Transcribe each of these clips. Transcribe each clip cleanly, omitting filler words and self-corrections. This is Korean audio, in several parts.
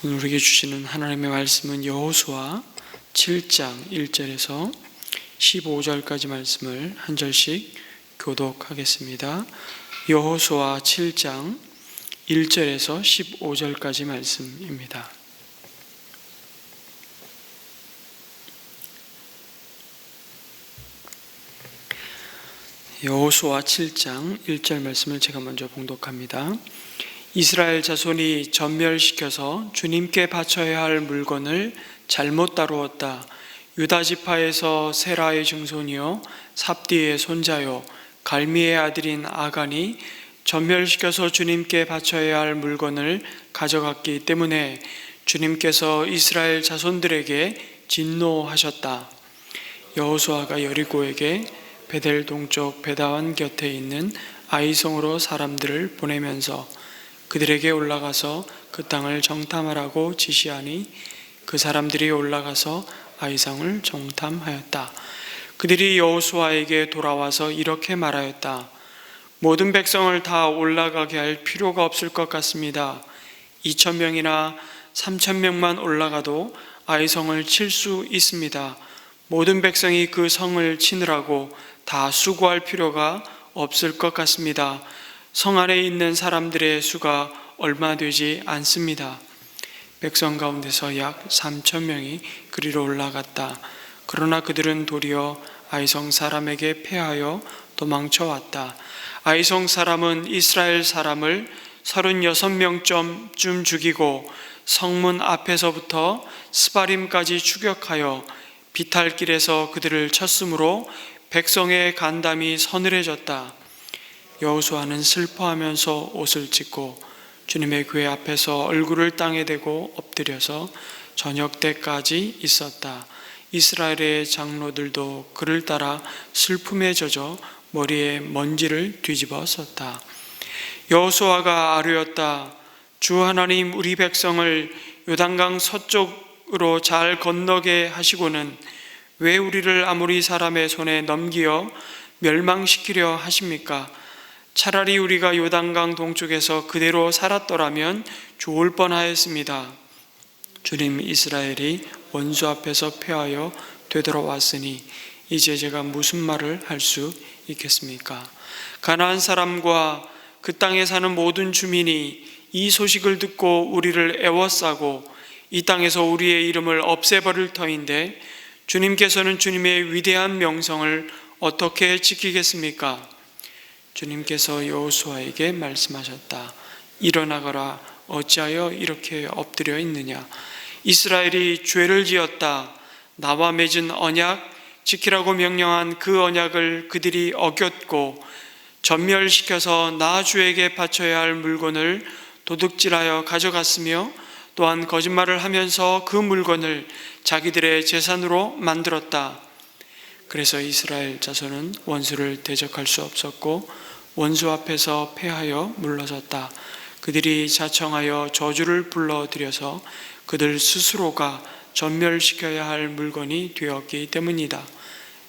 오늘 우리에게 주시는 하나님의 말씀은 여호수아 7장 1절에서 15절까지 말씀을 한 절씩 교독하겠습니다. 여호수아 7장 1절에서 15절까지 말씀입니다. 여호수아 7장 1절 말씀을 제가 먼저 봉독합니다. 이스라엘 자손이 전멸시켜서 주님께 바쳐야 할 물건을 잘못 다루었다. 유다 지파에서 세라의 증손이요 삽디의 손자요 갈미의 아들인 아간이 전멸시켜서 주님께 바쳐야 할 물건을 가져갔기 때문에 주님께서 이스라엘 자손들에게 진노하셨다. 여호수아가 여리고에게 베델 동쪽 베다완 곁에 있는 아이성으로 사람들을 보내면서 그들에게 올라가서 그 땅을 정탐하라고 지시하니 그 사람들이 올라가서 아이성을 정탐하였다. 그들이 여호수아에게 돌아와서 이렇게 말하였다. 모든 백성을 다 올라가게 할 필요가 없을 것 같습니다. 2,000명이나 3,000명만 올라가도 아이성을 칠 수 있습니다. 모든 백성이 그 성을 치느라고 다 수고할 필요가 없을 것 같습니다. 성 안에 있는 사람들의 수가 얼마 되지 않습니다. 백성 가운데서 약 3,000명이 그리로 올라갔다. 그러나 그들은 도리어 아이성 사람에게 패하여 도망쳐 왔다. 아이성 사람은 이스라엘 사람을 36명쯤 죽이고 성문 앞에서부터 스바림까지 추격하여 비탈길에서 그들을 쳤으므로 백성의 간담이 서늘해졌다. 여호수아는 슬퍼하면서 옷을 찢고 주님의 궤 앞에서 얼굴을 땅에 대고 엎드려서 저녁 때까지 있었다. 이스라엘의 장로들도 그를 따라 슬픔에 젖어 머리에 먼지를 뒤집어 썼다. 여호수아가 아뢰었다. 주 하나님, 우리 백성을 요단강 서쪽으로 잘 건너게 하시고는 왜 우리를 아모리 사람의 손에 넘기어 멸망시키려 하십니까? 차라리 우리가 요단강 동쪽에서 그대로 살았더라면 좋을 뻔하였습니다. 주님, 이스라엘이 원수 앞에서 패하여 되돌아왔으니 이제 제가 무슨 말을 할 수 있겠습니까? 가나안 사람과 그 땅에 사는 모든 주민이 이 소식을 듣고 우리를 애워싸고 이 땅에서 우리의 이름을 없애버릴 터인데 주님께서는 주님의 위대한 명성을 어떻게 지키겠습니까? 주님께서 여호수아에게 말씀하셨다. 일어나거라. 어찌하여 이렇게 엎드려 있느냐? 이스라엘이 죄를 지었다. 나와 맺은 언약, 지키라고 명령한 그 언약을 그들이 어겼고 전멸시켜서 나 주에게 바쳐야 할 물건을 도둑질하여 가져갔으며 또한 거짓말을 하면서 그 물건을 자기들의 재산으로 만들었다. 그래서 이스라엘 자손은 원수를 대적할 수 없었고 원수 앞에서 패하여 물러섰다. 그들이 자청하여 저주를 불러들여서 그들 스스로가 전멸시켜야 할 물건이 되었기 때문이다.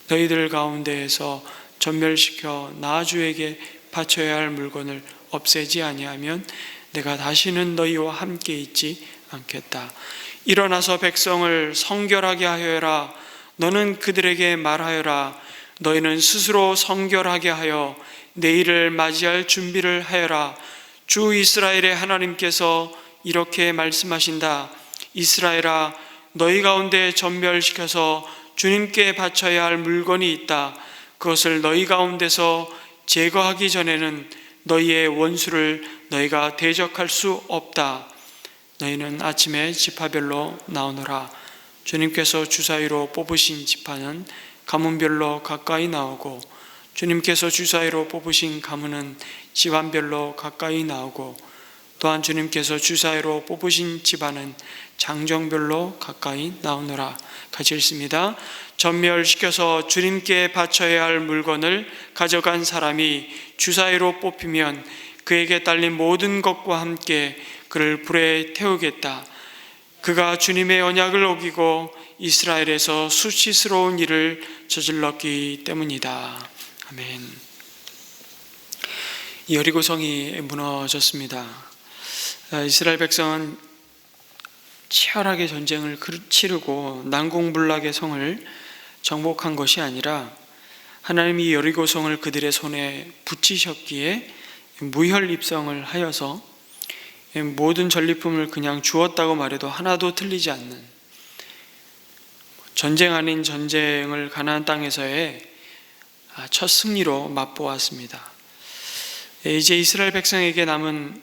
너희들 가운데에서 전멸시켜 나 주에게 바쳐야 할 물건을 없애지 아니하면 내가 다시는 너희와 함께 있지 않겠다. 일어나서 백성을 성결하게 하여라. 너는 그들에게 말하여라. 너희는 스스로 성결하게 하여 내일을 맞이할 준비를 하여라. 주 이스라엘의 하나님께서 이렇게 말씀하신다. 이스라엘아, 너희 가운데 전멸시켜서 주님께 바쳐야 할 물건이 있다. 그것을 너희 가운데서 제거하기 전에는 너희의 원수를 너희가 대적할 수 없다. 너희는 아침에 지파별로 나오너라. 주님께서 주사위로 뽑으신 지파는 가문별로 가까이 나오고 주님께서 주사위로 뽑으신 가문은 집안별로 가까이 나오고 또한 주님께서 주사위로 뽑으신 집안은 장정별로 가까이 나오노라. 같이 읽습니다. 전멸시켜서 주님께 바쳐야 할 물건을 가져간 사람이 주사위로 뽑히면 그에게 딸린 모든 것과 함께 그를 불에 태우겠다. 그가 주님의 언약을 어기고 이스라엘에서 수치스러운 일을 저질렀기 때문이다. 아멘. 여리고성이 무너졌습니다. 이스라엘 백성은 치열하게 전쟁을 치르고 난공불락의 성을 정복한 것이 아니라 하나님이 여리고성을 그들의 손에 붙이셨기에 무혈입성을 하여서 모든 전리품을 그냥 주었다고 말해도 하나도 틀리지 않는, 전쟁 아닌 전쟁을 가나안 땅에서의 첫 승리로 맛보았습니다. 이제 이스라엘 백성에게 남은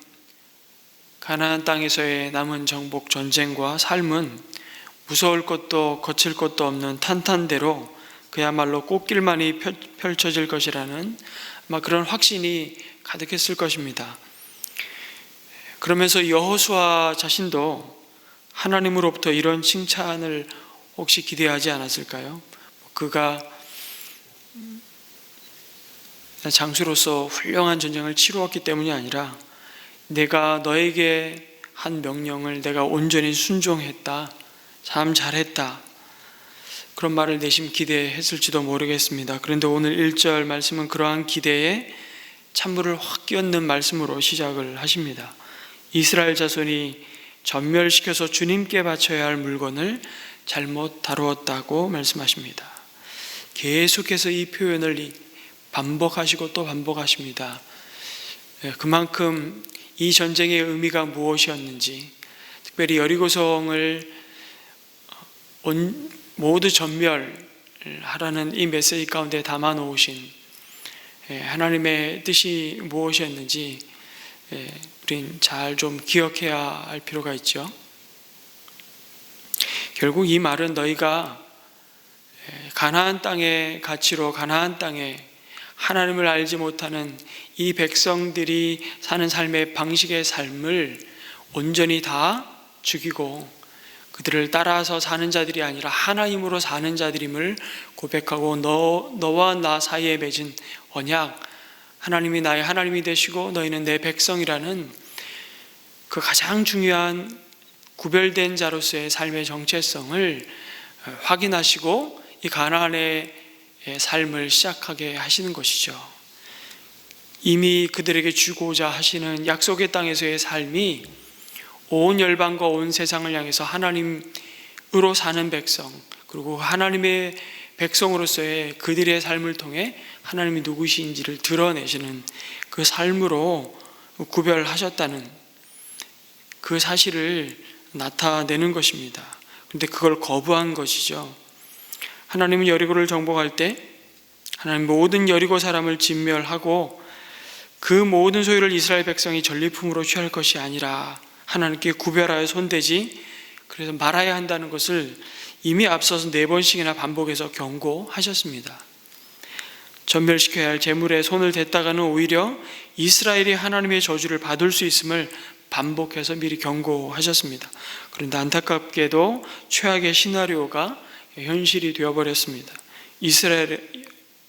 가나안 땅에서의 남은 정복 전쟁과 삶은 무서울 것도 거칠 것도 없는 탄탄대로 그야말로 꽃길만이 펼쳐질 것이라는 그런 확신이 가득했을 것입니다. 그러면서 여호수아 자신도 하나님으로부터 이런 칭찬을 혹시 기대하지 않았을까요? 그가 장수로서 훌륭한 전쟁을 치루었기 때문이 아니라 내가 너에게 한 명령을 내가 온전히 순종했다, 참 잘했다, 그런 말을 내심 기대했을지도 모르겠습니다. 그런데 오늘 1절 말씀은 그러한 기대에 찬물을 확 끼얹는 말씀으로 시작을 하십니다. 이스라엘 자손이 전멸시켜서 주님께 바쳐야 할 물건을 잘못 다루었다고 말씀하십니다. 계속해서 이 표현을 반복하시고 또 반복하십니다. 그만큼 이 전쟁의 의미가 무엇이었는지, 특별히 여리고성을 모두 전멸하라는 이 메시지 가운데 담아 놓으신 하나님의 뜻이 무엇이었는지 우린 잘 좀 기억해야 할 필요가 있죠. 결국 이 말은 너희가 가나안 땅의 가치로 가나안 땅에 하나님을 알지 못하는 이 백성들이 사는 삶의 방식의 삶을 온전히 다 죽이고 그들을 따라서 사는 자들이 아니라 하나님으로 사는 자들임을 고백하고 너와 나 사이에 맺은 언약, 하나님이 나의 하나님이 되시고 너희는 내 백성이라는 그 가장 중요한 구별된 자로서의 삶의 정체성을 확인하시고 이 가나안의 삶을 시작하게 하시는 것이죠. 이미 그들에게 주고자 하시는 약속의 땅에서의 삶이 온 열방과 온 세상을 향해서 하나님으로 사는 백성, 그리고 하나님의 백성으로서의 그들의 삶을 통해 하나님이 누구신지를 드러내시는 그 삶으로 구별하셨다는 그 사실을 나타내는 것입니다. 그런데 그걸 거부한 것이죠. 하나님은 여리고를 정복할 때 하나님 모든 여리고 사람을 진멸하고 그 모든 소유를 이스라엘 백성이 전리품으로 취할 것이 아니라 하나님께 구별하여 손대지 그래서 말아야 한다는 것을 이미 앞서서 4번씩이나 반복해서 경고하셨습니다. 전멸시켜야 할 재물에 손을 댔다가는 오히려 이스라엘이 하나님의 저주를 받을 수 있음을 반복해서 미리 경고하셨습니다. 그런데 안타깝게도 최악의 시나리오가 현실이 되어버렸습니다.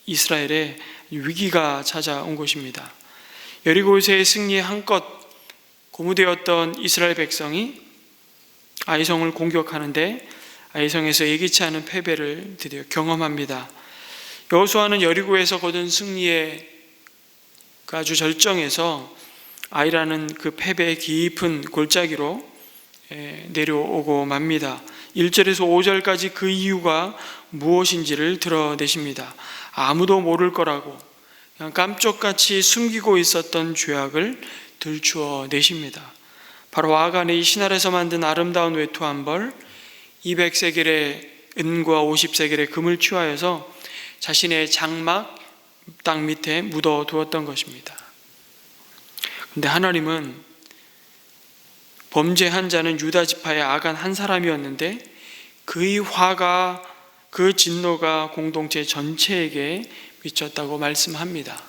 이스라엘의 위기가 찾아온 것입니다. 여리고에서의 승리에 한껏 고무되었던 이스라엘 백성이 아이성을 공격하는데 아이성에서 예기치 않은 패배를 드디어 경험합니다. 여호수아는 여리고에서 거둔 승리의 아주 절정에서 아이라는 그 패배의 깊은 골짜기로 내려오고 맙니다. 1절에서 5절까지 그 이유가 무엇인지를 드러내십니다. 아무도 모를 거라고 그냥 깜짝같이 숨기고 있었던 죄악을 들추어 내십니다. 바로 아간의 신할에서 만든 아름다운 외투 한 벌, 200세겔의 은과 50세겔의 금을 취하여서 자신의 장막 땅 밑에 묻어 두었던 것입니다. 그런데 하나님은 범죄한 자는 유다 지파의 아간 한 사람이었는데 그의 화가, 그 진노가 공동체 전체에게 미쳤다고 말씀합니다.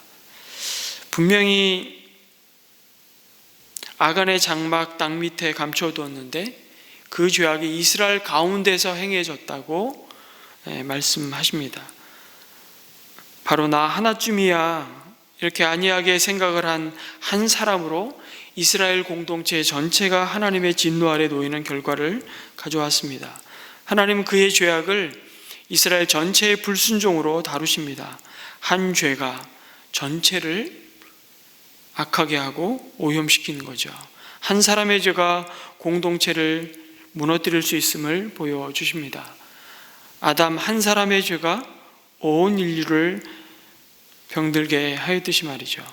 분명히 아간의 장막 땅 밑에 감춰두었는데 그 죄악이 이스라엘 가운데서 행해졌다고 말씀하십니다. 바로 나 하나쯤이야 이렇게 안이하게 생각을 한 사람으로 이스라엘 공동체 전체가 하나님의 진노 아래 놓이는 결과를 가져왔습니다. 하나님은 그의 죄악을 이스라엘 전체의 불순종으로 다루십니다. 한 죄가 전체를 악하게 하고 오염시키는 거죠. 한 사람의 죄가 공동체를 무너뜨릴 수 있음을 보여주십니다. 아담 한 사람의 죄가 온 인류를 병들게 하였듯이 말이죠.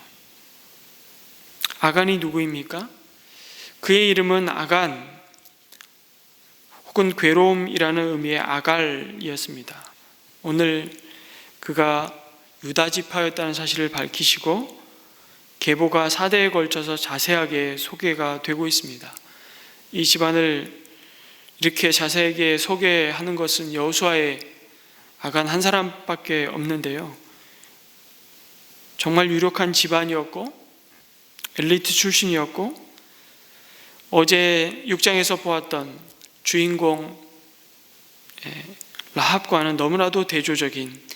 아간이 누구입니까? 그의 이름은 아간 혹은 괴로움이라는 의미의 아갈이었습니다. 오늘 그가 유다 지파였다는 사실을 밝히시고 계보가 4대에 걸쳐서 자세하게 소개가 되고 있습니다. 이 집안을 이렇게 자세하게 소개하는 것은 여호수아의 아간 한 사람밖에 없는데요. 정말 유력한 집안이었고 엘리트 출신이었고 어제 6장에서 보았던 주인공 라합과는 너무나도 대조적인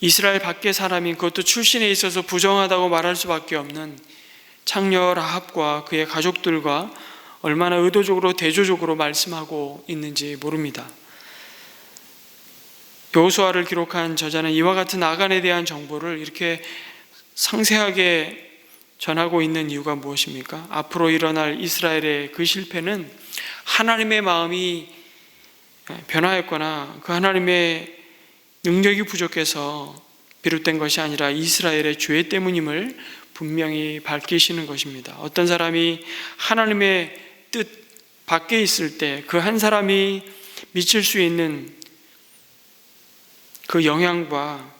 이스라엘 밖의 사람인, 그것도 출신에 있어서 부정하다고 말할 수밖에 없는 창녀 라합과 그의 가족들과 얼마나 의도적으로 대조적으로 말씀하고 있는지 모릅니다. 여호수아를 기록한 저자는 이와 같은 아간에 대한 정보를 이렇게 상세하게 전하고 있는 이유가 무엇입니까? 앞으로 일어날 이스라엘의 그 실패는 하나님의 마음이 변화했거나 그 하나님의 능력이 부족해서 비롯된 것이 아니라 이스라엘의 죄 때문임을 분명히 밝히시는 것입니다. 어떤 사람이 하나님의 뜻 밖에 있을 때 그 한 사람이 미칠 수 있는 그 영향과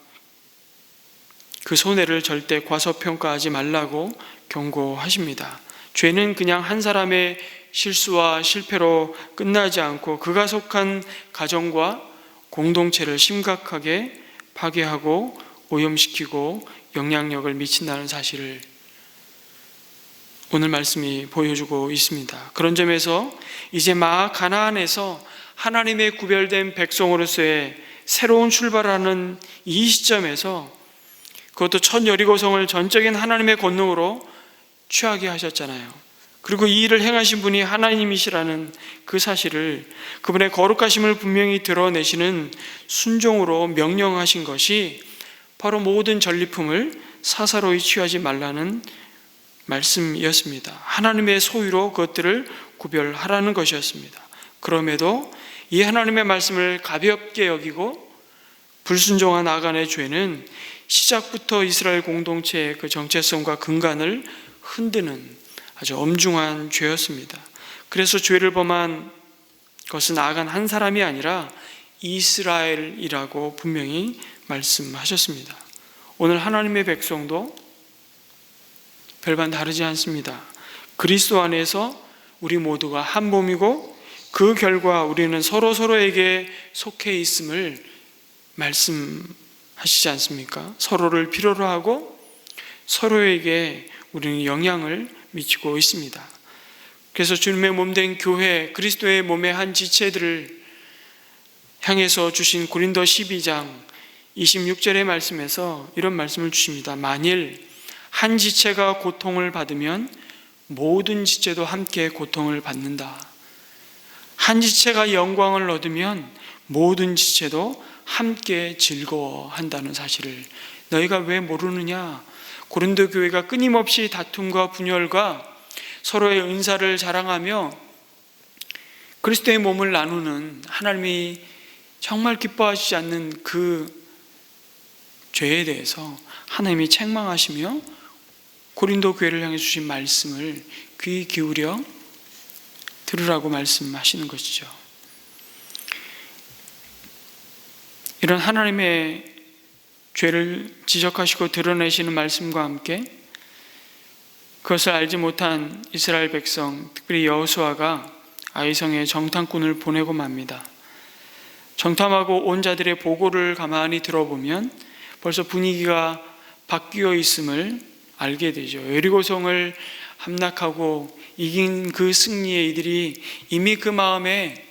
그 손해를 절대 과소평가하지 말라고 경고하십니다. 죄는 그냥 한 사람의 실수와 실패로 끝나지 않고 그가 속한 가정과 공동체를 심각하게 파괴하고 오염시키고 영향력을 미친다는 사실을 오늘 말씀이 보여주고 있습니다. 그런 점에서 이제 막 가나안에서 하나님의 구별된 백성으로서의 새로운 출발하는 이 시점에서 그것도 첫 여리고성을 전적인 하나님의 권능으로 취하게 하셨잖아요. 그리고 이 일을 행하신 분이 하나님이시라는 그 사실을, 그분의 거룩하심을 분명히 드러내시는 순종으로 명령하신 것이 바로 모든 전리품을 사사로이 취하지 말라는 말씀이었습니다. 하나님의 소유로 그것들을 구별하라는 것이었습니다. 그럼에도 이 하나님의 말씀을 가볍게 여기고 불순종한 아간의 죄는 시작부터 이스라엘 공동체의 그 정체성과 근간을 흔드는 아주 엄중한 죄였습니다. 그래서 죄를 범한 것은 아간 한 사람이 아니라 이스라엘이라고 분명히 말씀하셨습니다. 오늘 하나님의 백성도 별반 다르지 않습니다. 그리스도 안에서 우리 모두가 한 몸이고 그 결과 우리는 서로에게 속해 있음을 말씀하시지 않습니까? 서로를 필요로 하고 서로에게 우리는 영향을 미치고 있습니다. 그래서 주님의 몸된 교회, 그리스도의 몸의 한 지체들을 향해서 주신 고린도 12장 26절의 말씀에서 이런 말씀을 주십니다. 만일 한 지체가 고통을 받으면 모든 지체도 함께 고통을 받는다. 한 지체가 영광을 얻으면 모든 지체도 함께 즐거워한다는 사실을 너희가 왜 모르느냐? 고린도 교회가 끊임없이 다툼과 분열과 서로의 은사를 자랑하며 그리스도의 몸을 나누는, 하나님이 정말 기뻐하시지 않는 그 죄에 대해서 하나님이 책망하시며 고린도 교회를 향해 주신 말씀을 귀 기울여 들으라고 말씀하시는 것이죠. 이런 하나님의 죄를 지적하시고 드러내시는 말씀과 함께 그것을 알지 못한 이스라엘 백성, 특별히 여호수아가 아이성에 정탐꾼을 보내고 맙니다. 정탐하고 온 자들의 보고를 가만히 들어보면 벌써 분위기가 바뀌어 있음을 알게 되죠. 여리고성을 함락하고 이긴 그 승리의 이들이 이미 그 마음에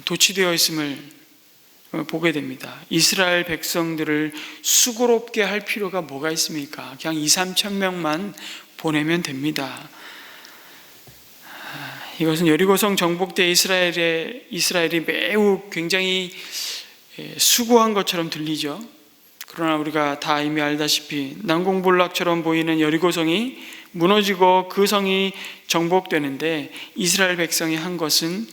도취되어 있음을 보게 됩니다. 이스라엘 백성들을 수고롭게 할 필요가 뭐가 있습니까? 그냥 2-3천 명만 보내면 됩니다. 이것은 여리고성 정복 때 이스라엘이 매우 굉장히 수고한 것처럼 들리죠. 그러나 우리가 다 이미 알다시피 난공불락처럼 보이는 여리고성이 무너지고 그 성이 정복되는데 이스라엘 백성이 한 것은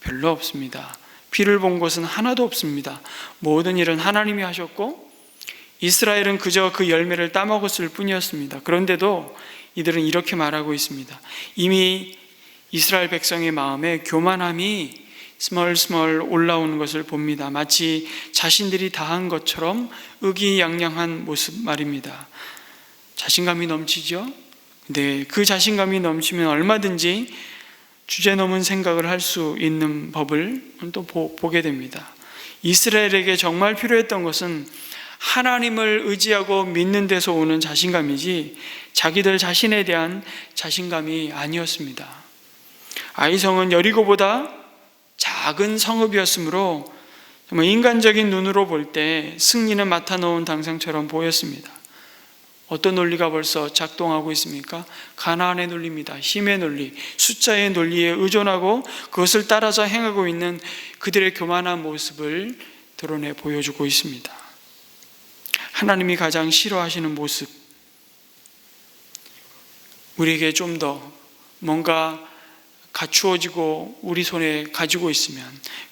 별로 없습니다. 피를 본 것은 하나도 없습니다. 모든 일은 하나님이 하셨고 이스라엘은 그저 그 열매를 따먹었을 뿐이었습니다. 그런데도 이들은 이렇게 말하고 있습니다. 이미 이스라엘 백성의 마음에 교만함이 스멀스멀 올라오는 것을 봅니다. 마치 자신들이 다 한 것처럼 의기양양한 모습 말입니다. 자신감이 넘치죠? 근데 그 자신감이 넘치면 얼마든지 주제넘은 생각을 할 수 있는 법을 또 보게 됩니다. 이스라엘에게 정말 필요했던 것은 하나님을 의지하고 믿는 데서 오는 자신감이지 자기들 자신에 대한 자신감이 아니었습니다. 아이성은 여리고보다 작은 성읍이었으므로 정말 인간적인 눈으로 볼 때 승리는 맡아놓은 당상처럼 보였습니다. 어떤 논리가 벌써 작동하고 있습니까? 가나안의 논리입니다. 힘의 논리, 숫자의 논리에 의존하고 그것을 따라서 행하고 있는 그들의 교만한 모습을 드러내 보여주고 있습니다. 하나님이 가장 싫어하시는 모습, 우리에게 좀 더 뭔가 갖추어지고 우리 손에 가지고 있으면,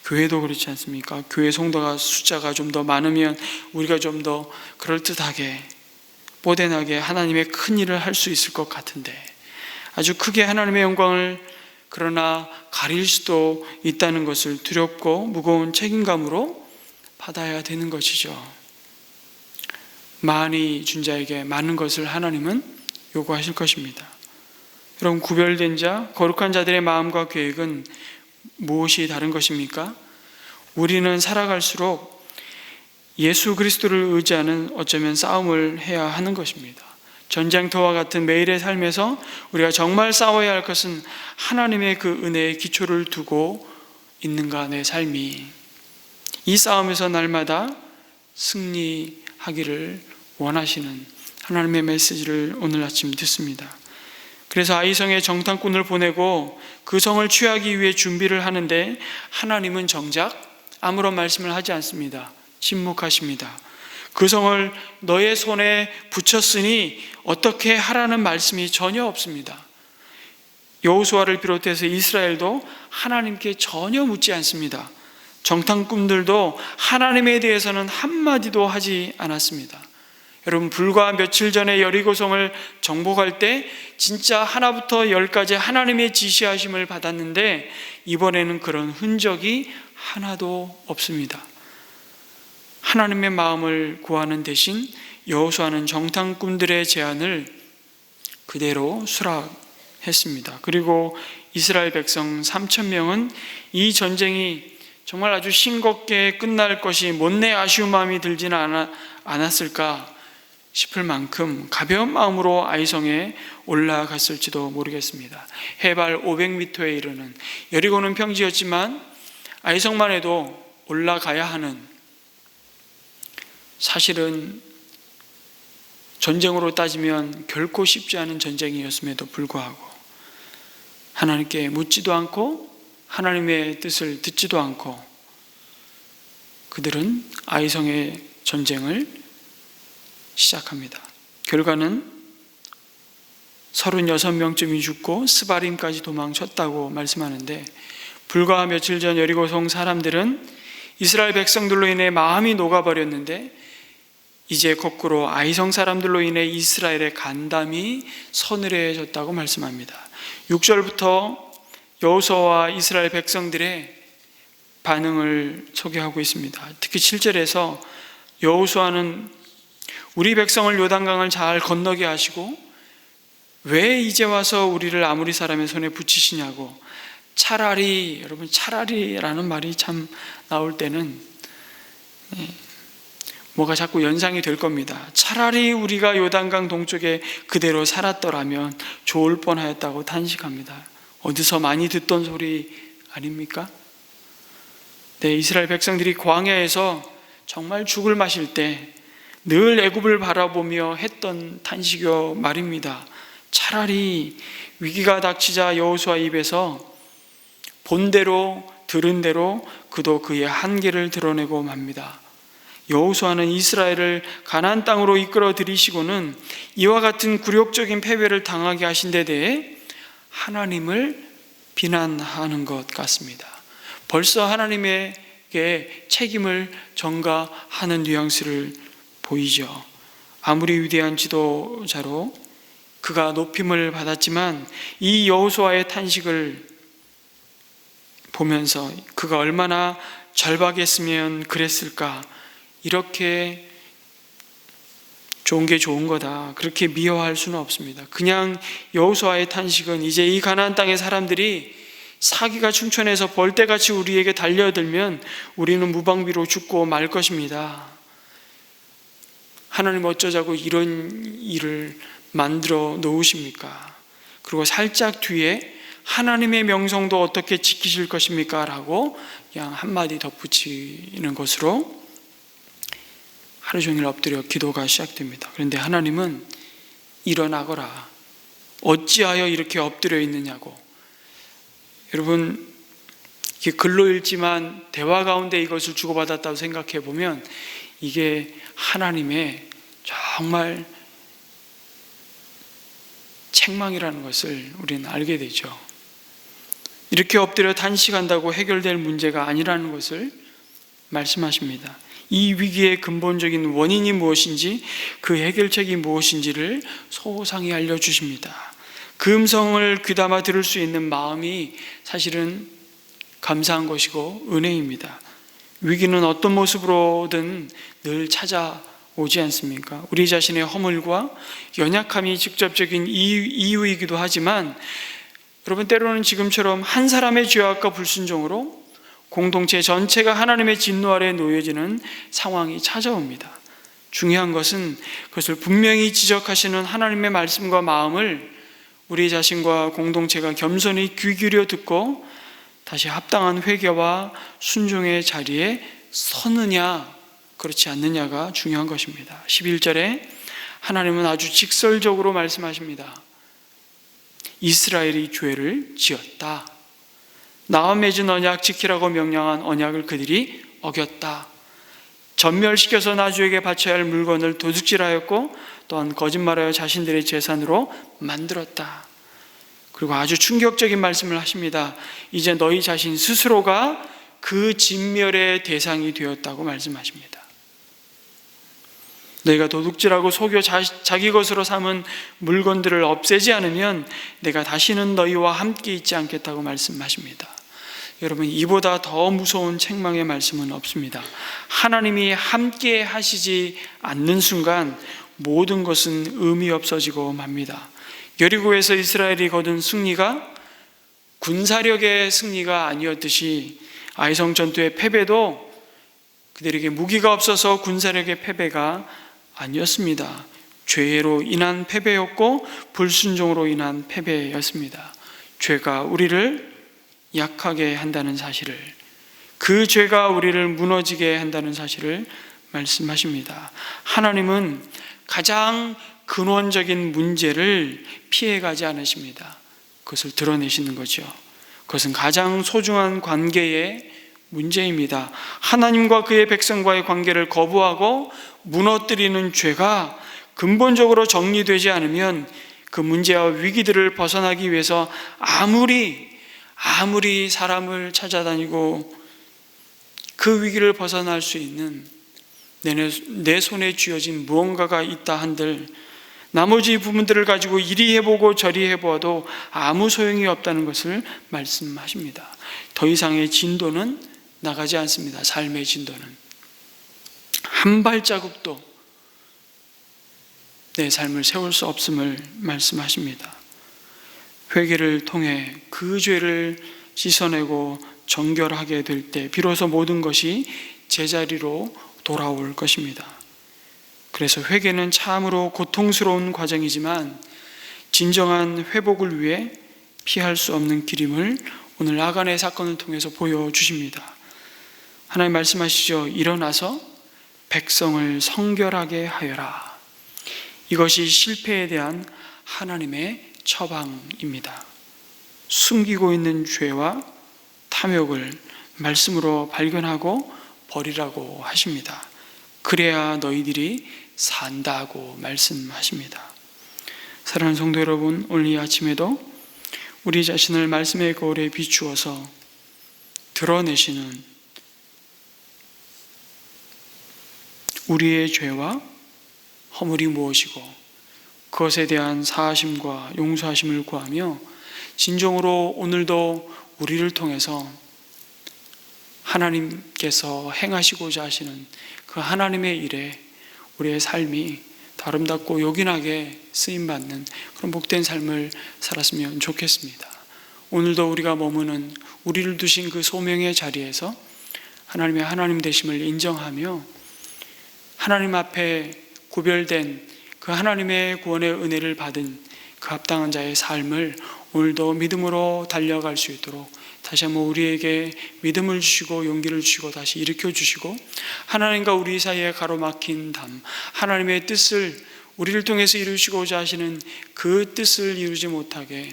교회도 그렇지 않습니까? 교회 성도가 숫자가 좀 더 많으면 우리가 좀 더 그럴듯하게 뽀대나게 하나님의 큰 일을 할 수 있을 것 같은데, 아주 크게 하나님의 영광을 그러나 가릴 수도 있다는 것을 두렵고 무거운 책임감으로 받아야 되는 것이죠. 많이 준 자에게 많은 것을 하나님은 요구하실 것입니다. 여러분, 구별된 자, 거룩한 자들의 마음과 계획은 무엇이 다른 것입니까? 우리는 살아갈수록 예수 그리스도를 의지하는 어쩌면 싸움을 해야 하는 것입니다. 전쟁터와 같은 매일의 삶에서 우리가 정말 싸워야 할 것은 하나님의 그 은혜의 기초를 두고 있는가, 내 삶이. 이 싸움에서 날마다 승리하기를 원하시는 하나님의 메시지를 오늘 아침 듣습니다. 그래서 아이성에 정탐꾼을 보내고 그 성을 취하기 위해 준비를 하는데 하나님은 정작 아무런 말씀을 하지 않습니다. 침묵하십니다. 그 성을 너의 손에 붙였으니 어떻게 하라는 말씀이 전혀 없습니다. 여호수아를 비롯해서 이스라엘도 하나님께 전혀 묻지 않습니다. 정탐꾼들도 하나님에 대해서는 한마디도 하지 않았습니다. 여러분, 불과 며칠 전에 여리고성을 정복할 때 진짜 하나부터 열까지 하나님의 지시하심을 받았는데 이번에는 그런 흔적이 하나도 없습니다. 하나님의 마음을 구하는 대신 여호수아는 정탐꾼들의 제안을 그대로 수락했습니다. 그리고 이스라엘 백성 3,000명은 이 전쟁이 정말 아주 싱겁게 끝날 것이 못내 아쉬운 마음이 들지는 않았을까 싶을 만큼 가벼운 마음으로 아이성에 올라갔을지도 모르겠습니다. 해발 500m에 이르는, 여리고는 평지였지만 아이성만 해도 올라가야 하는, 사실은 전쟁으로 따지면 결코 쉽지 않은 전쟁이었음에도 불구하고 하나님께 묻지도 않고 하나님의 뜻을 듣지도 않고 그들은 아이성의 전쟁을 시작합니다. 결과는 36명쯤이 죽고 스바림까지 도망쳤다고 말씀하는데, 불과 며칠 전 여리고성 사람들은 이스라엘 백성들로 인해 마음이 녹아버렸는데 이제 거꾸로 아이성 사람들로 인해 이스라엘의 간담이 서늘해졌다고 말씀합니다. 6절부터 여호수아와 이스라엘 백성들의 반응을 소개하고 있습니다. 특히 7절에서 여호수아는 우리 백성을 요단강을 잘 건너게 하시고 왜 이제 와서 우리를 아무리 사람의 손에 붙이시냐고, 차라리, 여러분, 차라리라는 말이 참 나올 때는 뭐가 자꾸 연상이 될 겁니다. 차라리 우리가 요단강 동쪽에 그대로 살았더라면 좋을 뻔하였다고 탄식합니다. 어디서 많이 듣던 소리 아닙니까? 네, 이스라엘 백성들이 광야에서 정말 죽을 마실 때 늘 애굽을 바라보며 했던 탄식이요 말입니다. 차라리 위기가 닥치자 여호수아 입에서 본대로 들은 대로 그도 그의 한계를 드러내고 맙니다. 여호수아는 이스라엘을 가나안 땅으로 이끌어 들이시고는 이와 같은 굴욕적인 패배를 당하게 하신 데 대해 하나님을 비난하는 것 같습니다. 벌써 하나님에게 책임을 전가하는 뉘앙스를 보이죠. 아무리 위대한 지도자로 그가 높임을 받았지만 이 여호수아의 탄식을 보면서 그가 얼마나 절박했으면 그랬을까, 이렇게 좋은 게 좋은 거다, 그렇게 미워할 수는 없습니다. 그냥 여호수아의 탄식은 이제 이 가나안 땅의 사람들이 사기가 충천해서 벌떼같이 우리에게 달려들면 우리는 무방비로 죽고 말 것입니다. 하나님 어쩌자고 이런 일을 만들어 놓으십니까? 그리고 살짝 뒤에 하나님의 명성도 어떻게 지키실 것입니까? 라고 그냥 한마디 덧붙이는 것으로 하루 종일 엎드려 기도가 시작됩니다. 그런데 하나님은 일어나거라, 어찌하여 이렇게 엎드려 있느냐고. 여러분, 이게 글로 읽지만 대화 가운데 이것을 주고받았다고 생각해 보면 이게 하나님의 정말 책망이라는 것을 우리는 알게 되죠. 이렇게 엎드려 단식한다고 해결될 문제가 아니라는 것을 말씀하십니다. 이 위기의 근본적인 원인이 무엇인지, 그 해결책이 무엇인지를 소상히 알려주십니다. 그 음성을 귀담아 들을 수 있는 마음이 사실은 감사한 것이고 은혜입니다. 위기는 어떤 모습으로든 늘 찾아오지 않습니까? 우리 자신의 허물과 연약함이 직접적인 이유이기도 하지만, 여러분, 때로는 지금처럼 한 사람의 죄악과 불순종으로 공동체 전체가 하나님의 진노 아래 놓여지는 상황이 찾아옵니다. 중요한 것은 그것을 분명히 지적하시는 하나님의 말씀과 마음을 우리 자신과 공동체가 겸손히 귀 기울여 듣고 다시 합당한 회개와 순종의 자리에 서느냐 그렇지 않느냐가 중요한 것입니다. 11절에 하나님은 아주 직설적으로 말씀하십니다. 이스라엘이 죄를 지었다. 나와 맺은 언약 지키라고 명령한 언약을 그들이 어겼다. 전멸시켜서 나주에게 바쳐야 할 물건을 도둑질하였고 또한 거짓말하여 자신들의 재산으로 만들었다. 그리고 아주 충격적인 말씀을 하십니다. 이제 너희 자신 스스로가 그 진멸의 대상이 되었다고 말씀하십니다. 너희가 도둑질하고 속여 자기 것으로 삼은 물건들을 없애지 않으면 내가 다시는 너희와 함께 있지 않겠다고 말씀하십니다. 여러분, 이보다 더 무서운 책망의 말씀은 없습니다. 하나님이 함께 하시지 않는 순간 모든 것은 의미 없어지고 맙니다. 여리고에서 이스라엘이 거둔 승리가 군사력의 승리가 아니었듯이 아이성 전투의 패배도 그들에게 무기가 없어서 군사력의 패배가 아니었습니다. 죄로 인한 패배였고 불순종으로 인한 패배였습니다. 죄가 우리를 약하게 한다는 사실을, 그 죄가 우리를 무너지게 한다는 사실을 말씀하십니다. 하나님은 가장 근원적인 문제를 피해가지 않으십니다. 그것을 드러내시는 거죠. 그것은 가장 소중한 관계의 문제입니다. 하나님과 그의 백성과의 관계를 거부하고 무너뜨리는 죄가 근본적으로 정리되지 않으면 그 문제와 위기들을 벗어나기 위해서 아무리 사람을 찾아다니고 그 위기를 벗어날 수 있는 내 손에 쥐어진 무언가가 있다 한들 나머지 부분들을 가지고 이리 해보고 저리 해보아도 아무 소용이 없다는 것을 말씀하십니다. 더 이상의 진도는 나가지 않습니다. 삶의 진도는 한 발자국도 내 삶을 세울 수 없음을 말씀하십니다. 회개를 통해 그 죄를 씻어내고 정결하게 될 때 비로소 모든 것이 제자리로 돌아올 것입니다. 그래서 회개는 참으로 고통스러운 과정이지만 진정한 회복을 위해 피할 수 없는 길임을 오늘 아간의 사건을 통해서 보여주십니다. 하나님 말씀하시죠. 일어나서 백성을 성결하게 하여라. 이것이 실패에 대한 하나님의 처방입니다. 숨기고 있는 죄와 탐욕을 말씀으로 발견하고 버리라고 하십니다. 그래야 너희들이 산다고 말씀하십니다. 사랑하는 성도 여러분, 오늘 이 아침에도 우리 자신을 말씀의 거울에 비추어서 드러내시는 우리의 죄와 허물이 무엇이고 그것에 대한 사하심과 용서하심을 구하며 진정으로 오늘도 우리를 통해서 하나님께서 행하시고자 하시는 그 하나님의 일에 우리의 삶이 아름답고 요긴하게 쓰임받는 그런 복된 삶을 살았으면 좋겠습니다. 오늘도 우리가 머무는 우리를 두신 그 소명의 자리에서 하나님의 하나님 되심을 인정하며 하나님 앞에 구별된 그 하나님의 구원의 은혜를 받은 그 합당한 자의 삶을 오늘도 믿음으로 달려갈 수 있도록 다시 한번 우리에게 믿음을 주시고 용기를 주시고 다시 일으켜 주시고 하나님과 우리 사이에 가로막힌 담, 하나님의 뜻을 우리를 통해서 이루시고자 하시는 그 뜻을 이루지 못하게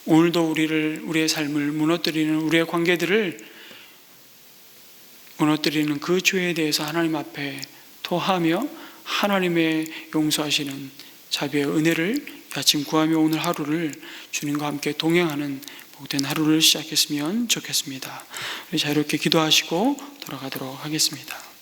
오늘도 우리의 삶을 무너뜨리는 우리의 관계들을 무너뜨리는 그 죄에 대해서 하나님 앞에 토하며 하나님의 용서하시는 자비의 은혜를 아침 구하며 오늘 하루를 주님과 함께 동행하는 복된 하루를 시작했으면 좋겠습니다. 우리 자유롭게 기도하시고 돌아가도록 하겠습니다.